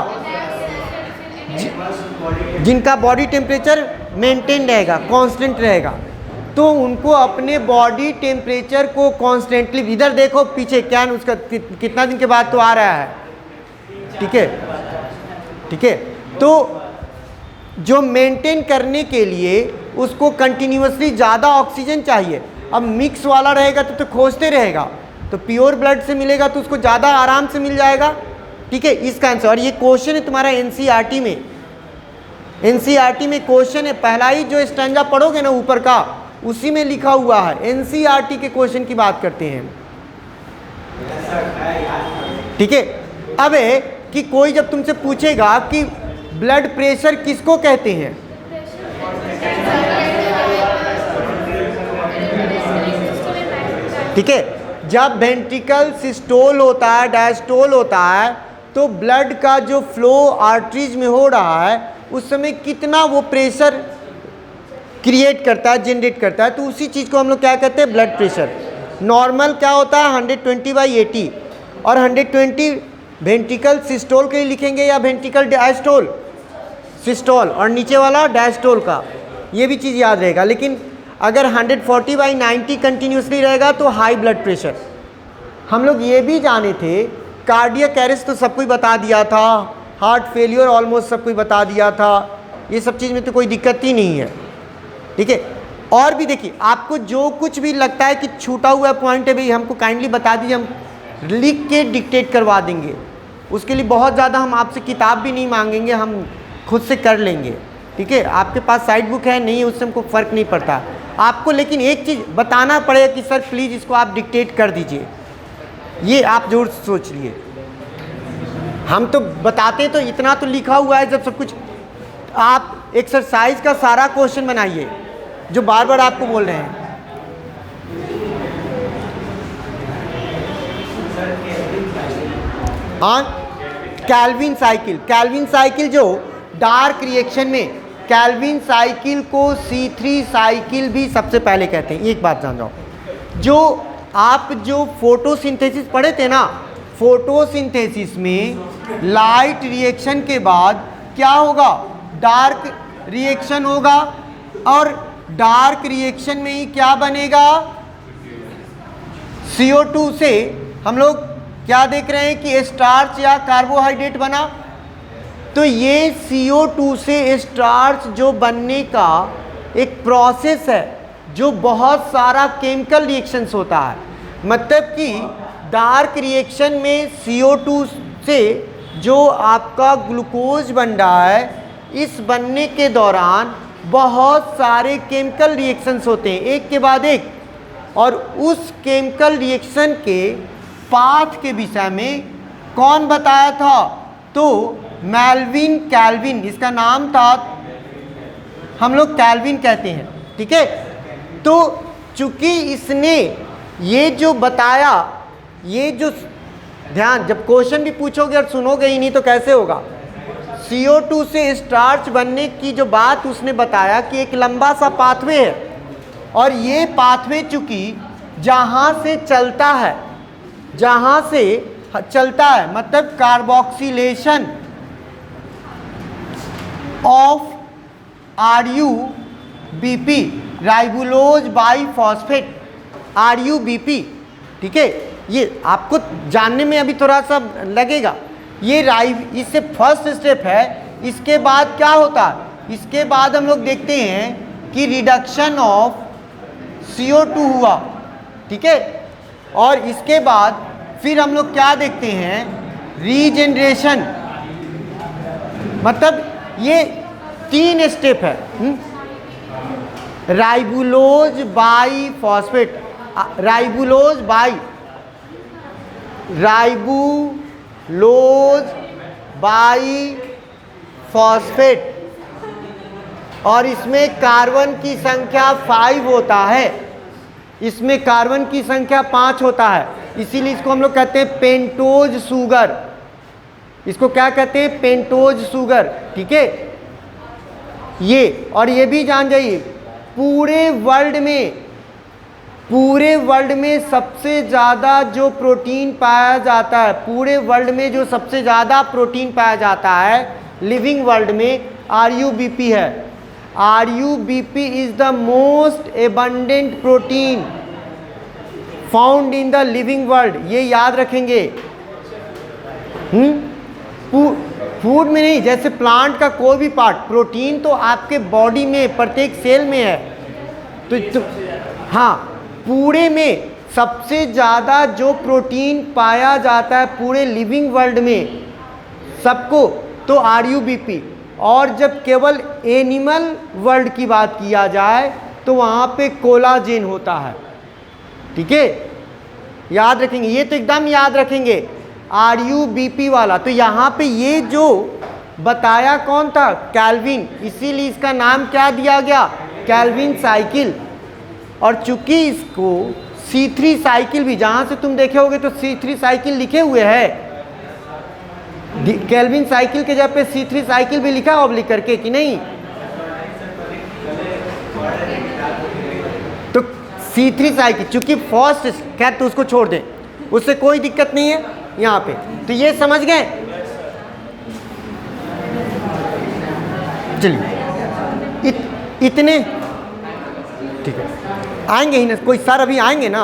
जिनका बॉडी टेम्परेचर मेंटेन रहेगा, कांस्टेंट रहेगा, तो उनको अपने बॉडी टेम्परेचर को कांस्टेंटली, इधर देखो पीछे क्या उसका कितना दिन के बाद तो आ रहा है। ठीक है, ठीक है, तो जो मेंटेन करने के लिए उसको कंटिन्यूअसली ज़्यादा ऑक्सीजन चाहिए। अब मिक्स वाला रहेगा तो खोजते रहेगा, तो प्योर ब्लड से मिलेगा तो उसको ज़्यादा आराम से मिल जाएगा। ठीक है, इसका आंसर। और ये क्वेश्चन है तुम्हारा एनसीईआरटी में, एनसीईआरटी में क्वेश्चन है, पहला ही जो स्टैंजा पढ़ोगे ना ऊपर का, उसी में लिखा हुआ है। एनसीईआरटी के क्वेश्चन की बात करते हैं। ठीक है, अब है कि कोई जब तुमसे पूछेगा कि ब्लड प्रेशर किसको कहते हैं, ठीक है, जब वेंट्रिकल सिस्टोल होता है, डायस्टोल होता है, तो ब्लड का जो फ्लो आर्टरीज में हो रहा है उस समय कितना वो प्रेशर क्रिएट करता है, जनरेट करता है, तो उसी चीज़ को हम लोग क्या कहते हैं? Blood pressure. नॉर्मल क्या होता है? 120/80, और 120 वेंट्रिकल सिस्टोल के लिए लिखेंगे या वेंट्रिकल डायस्टोल? सिस्टोल, और नीचे वाला डायस्टोल का, ये भी चीज़ याद रहेगा। लेकिन अगर 140/90 कंटिन्यूसली रहेगा तो हाई ब्लड प्रेशर। हम लोग ये भी जाने थे, कार्डियक अरेस्ट तो सब कुछ बता दिया था, हार्ट फेलियर ऑलमोस्ट सब कुछ बता दिया था, ये सब चीज़ में तो कोई दिक्कत ही नहीं है, ठीक है। और भी देखिए, आपको जो कुछ भी लगता है कि छूटा हुआ पॉइंट है भाई हमको काइंडली बता दीजिए, हम लिख के डिक्टेट करवा देंगे। उसके लिए बहुत ज़्यादा हम आपसे किताब भी नहीं मांगेंगे, हम खुद से कर लेंगे, ठीक है। आपके पास साइड बुक है नहीं, उससे हमको फ़र्क नहीं पड़ता आपको, लेकिन एक चीज़ बताना पड़ेगा कि सर प्लीज़ इसको आप डिक्टेट कर दीजिए, ये आप जरूर सोच लिए। हम तो बताते तो इतना तो लिखा हुआ है, जब सब कुछ आप एक्सरसाइज का सारा क्वेश्चन बनाइए जो बार बार आपको बोल रहे हैं। हाँ, कैल्विन साइकिल, कैल्विन साइकिल जो डार्क रिएक्शन में, कैल्विन साइकिल को C3 साइकिल भी सबसे पहले कहते हैं। एक बात जान जाओ, जो आप जो फोटोसिंथेसिस पढ़े थे ना, फोटोसिंथेसिस में लाइट रिएक्शन के बाद क्या होगा, डार्क रिएक्शन होगा, और डार्क रिएक्शन में ही क्या बनेगा, CO2 से हम लोग क्या देख रहे हैं कि स्टार्च या कार्बोहाइड्रेट बना। तो ये CO2 से स्टार्च जो बनने का एक प्रोसेस है जो बहुत सारा केमिकल रिएक्शंस होता है, मतलब कि डार्क रिएक्शन में CO2 से जो आपका ग्लूकोज बन रहा है, इस बनने के दौरान बहुत सारे केमिकल रिएक्शंस होते हैं एक के बाद एक, और उस केमिकल रिएक्शन के पाथ के विषय में कौन बताया था, तो मेल्विन कैल्विन, इसका नाम था, हम लोग कैल्विन कहते हैं, ठीक है। तो चूंकि इसने ये जो बताया, ये जो ध्यान, जब क्वेश्चन भी पूछोगे और सुनोगे ही नहीं तो कैसे होगा, CO2 से स्टार्च बनने की जो बात उसने बताया कि एक लंबा सा पाथवे है, और ये पाथवे चूंकि जहाँ से चलता है, जहाँ से चलता है मतलब carboxylation of RUBP, ribulose biphosphate, RUBP, ठीक है। ये आपको जानने में अभी थोड़ा सा लगेगा, ये इससे फर्स्ट स्टेप है। इसके बाद क्या होता है, इसके बाद हम लोग देखते हैं कि रिडक्शन ऑफ CO2 हुआ, ठीक है। और इसके बाद फिर हम लोग क्या देखते हैं, रीजेनरेशन, मतलब ये 3 स्टेप है। राइबुलोज बाइफॉस्फेट, राइबुलोज बाइफॉस्फेट, और इसमें कार्बन की संख्या 5 होता है, इसमें कार्बन की संख्या 5 होता है, इसीलिए इसको हम लोग कहते हैं पेंटोज शुगर। इसको क्या कहते हैं, पेंटोज शुगर, ठीक है। ये और ये भी जान जाइए, पूरे वर्ल्ड में सबसे ज़्यादा जो प्रोटीन पाया जाता है, पूरे वर्ल्ड में जो सबसे ज़्यादा प्रोटीन पाया जाता है लिविंग वर्ल्ड में, RUBP है। RUBP is the most abundant protein found in the living world, ये याद रखेंगे। फूड में नहीं, जैसे प्लांट का कोई भी पार्ट, प्रोटीन तो आपके बॉडी में प्रत्येक सेल में है, तो हाँ, पूरे में सबसे ज़्यादा जो प्रोटीन पाया जाता है पूरे लिविंग वर्ल्ड में सबको, तो RUBP। और जब केवल एनिमल वर्ल्ड की बात किया जाए तो वहाँ पे कोलाजेन होता है, ठीक है। याद रखेंगे, ये तो एकदम याद रखेंगे, RUBP वाला। तो यहाँ पे ये जो बताया कौन था, कैल्विन, इसीलिए इसका नाम क्या दिया गया, कैल्विन साइकिल। और चूंकि इसको C3 साइकिल भी, जहाँ से तुम देखे होगे तो C3 साइकिल लिखे हुए है, कैल्विन साइकिल के जगह पे C3 साइकिल भी लिखा ऑब्लिक करके कि नहीं, तो C3 साइकिल चूंकि फर्स्ट, खैर तो उसको छोड़ दें, उससे कोई दिक्कत नहीं है यहाँ पे। तो ये समझ गए, चलिए इतने ठीक है, आएंगे ही ना कोई सर, अभी आएंगे ना,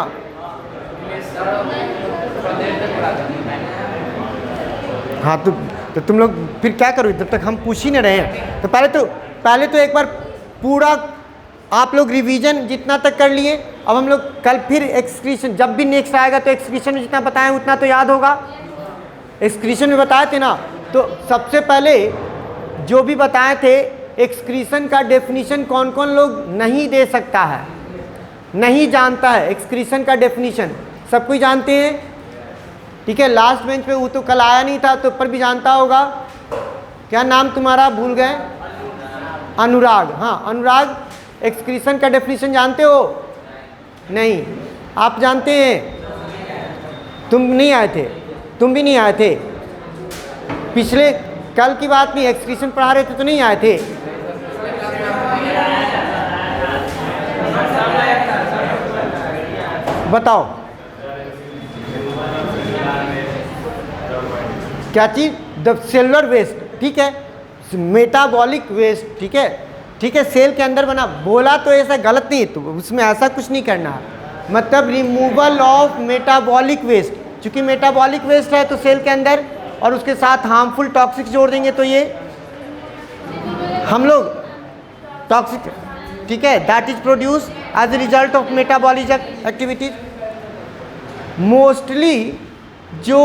हाँ तो तो तुम लोग फिर क्या करो जब तक हम पूछ ही न रहे हैं। तो पहले तो एक बार पूरा आप लोग रिवीजन जितना तक कर लिए। अब हम लोग कल फिर एक्सक्रीशन, जब भी नेक्स्ट आएगा तो एक्सक्रीशन में जितना बताएं उतना तो याद होगा। एक्सक्रीशन में बताए थे ना, तो सबसे पहले जो भी बताए थे एक्सक्रीशन का डेफिनीशन कौन कौन लोग नहीं दे सकता है, नहीं जानता है। एक्सक्रीशन का डेफिनीशन सब कोई जानते हैं, ठीक है। लास्ट बेंच पे वो तो कल आया नहीं था, तो पर भी जानता होगा। क्या नाम तुम्हारा भूल गए? अनुराग। हाँ अनुराग, एक्सक्रीशन का डेफिनेशन जानते हो? नहीं, आप जानते हैं? तुम नहीं आए थे, तुम भी नहीं आए थे पिछले, कल की बात नहीं, एक्सक्रीशन पढ़ा रहे थे तो नहीं आए थे। बताओ क्या चीज? द सेलुलर वेस्ट, ठीक है, मेटाबॉलिक वेस्ट, ठीक है, ठीक है, सेल के अंदर बना। बोला तो ऐसा गलत नहीं, तो उसमें ऐसा कुछ नहीं करना है, मतलब रिमूवल ऑफ मेटाबॉलिक वेस्ट। चूंकि मेटाबॉलिक वेस्ट है तो सेल के अंदर, और उसके साथ हार्मफुल टॉक्सिक जोड़ देंगे तो ये हम लोग टॉक्सिक, ठीक है, that is produce as a result of metabolic activities. Mostly जो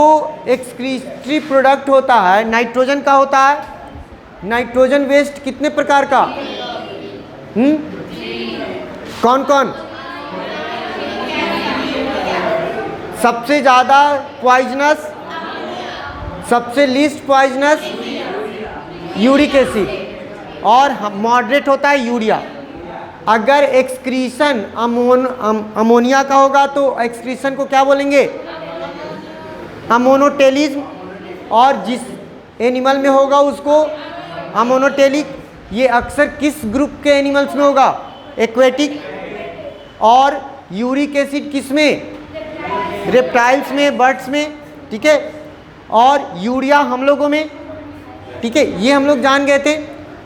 एक्सक्रीटरी प्रोडक्ट होता है नाइट्रोजन का होता है। नाइट्रोजन वेस्ट कितने प्रकार का? कौन कौन? सबसे ज़्यादा पॉइजनस, सबसे लीस्ट पॉइजनस यूरिक एसिड, और मॉडरेट होता है यूरिया। अगर एक्सक्रीशन अमोनिया का होगा तो एक्सक्रीशन को क्या बोलेंगे? अमोनोटेलिज्म, और जिस एनिमल में होगा उसको अमोनोटेलिक। ये अक्सर किस ग्रुप के एनिमल्स में होगा? एक्वेटिक। और यूरिक एसिड किस में? रेप्टाइल्स में, बर्ड्स में, ठीक है। और यूरिया हम लोगों में, ठीक है। ये हम लोग जान गए थे।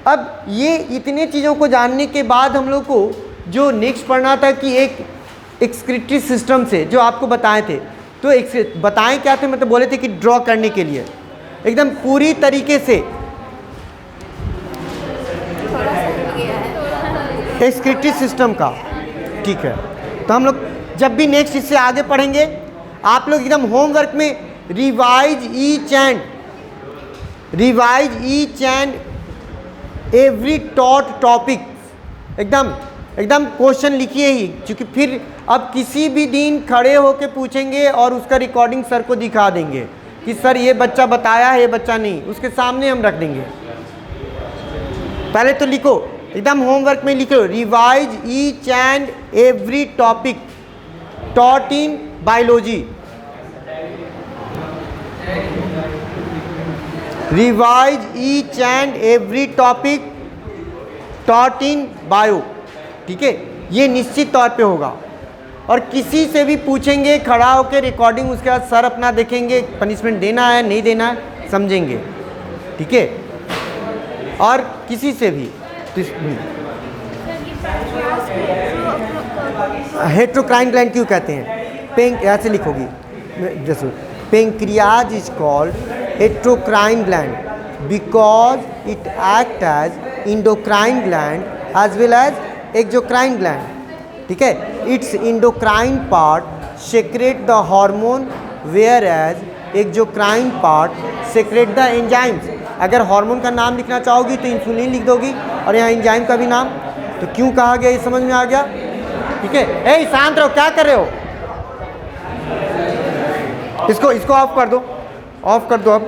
अब ये इतने चीज़ों को जानने के बाद हम लोग को जो नेक्स्ट पढ़ना था कि एक एक्सक्रीटरी सिस्टम से जो आपको बताए थे, तो बताएं क्या थे, मतलब बोले थे कि ड्रॉ करने के लिए एकदम पूरी तरीके से एक्सक्रीटरी सिस्टम का, ठीक है। तो हम लोग जब भी नेक्स्ट इससे आगे पढ़ेंगे, आप लोग एकदम होमवर्क में revise each and every taught topic, एकदम क्वेश्चन लिखिए ही, क्योंकि फिर अब किसी भी दिन खड़े होके पूछेंगे और उसका रिकॉर्डिंग सर को दिखा देंगे कि सर ये बच्चा बताया है, ये बच्चा नहीं, उसके सामने हम रख देंगे। पहले तो लिखो, एकदम होमवर्क में लिखो, revise each and every topic taught in biology. Revise each and every topic taught in bio, ठीक है। ये निश्चित तौर पे होगा। और किसी से भी पूछेंगे खड़ा होकर रिकॉर्डिंग, उसके बाद सर अपना देखेंगे, पनिशमेंट देना है नहीं देना है समझेंगे, ठीक है। और किसी से भी हेट्रोक्राइन ग्लैंड क्यों कहते हैं? ऐसे लिखोगी, जैसे pancreas is called heterocrine gland because it act as endocrine gland as well as exocrine gland, ठीक है। It's endocrine part secrete the hormone whereas exocrine part secrete the enzymes. अगर hormone का नाम लिखना चाहोगी तो इंसुलिन लिख दोगी, और यहाँ एंजाइम का भी नाम। तो क्यों कहा गया ये समझ में आ गया, ठीक है। ए शांत रहो, क्या कर रहे हो? इसको ऑफ कर दो, ऑफ कर दो अब।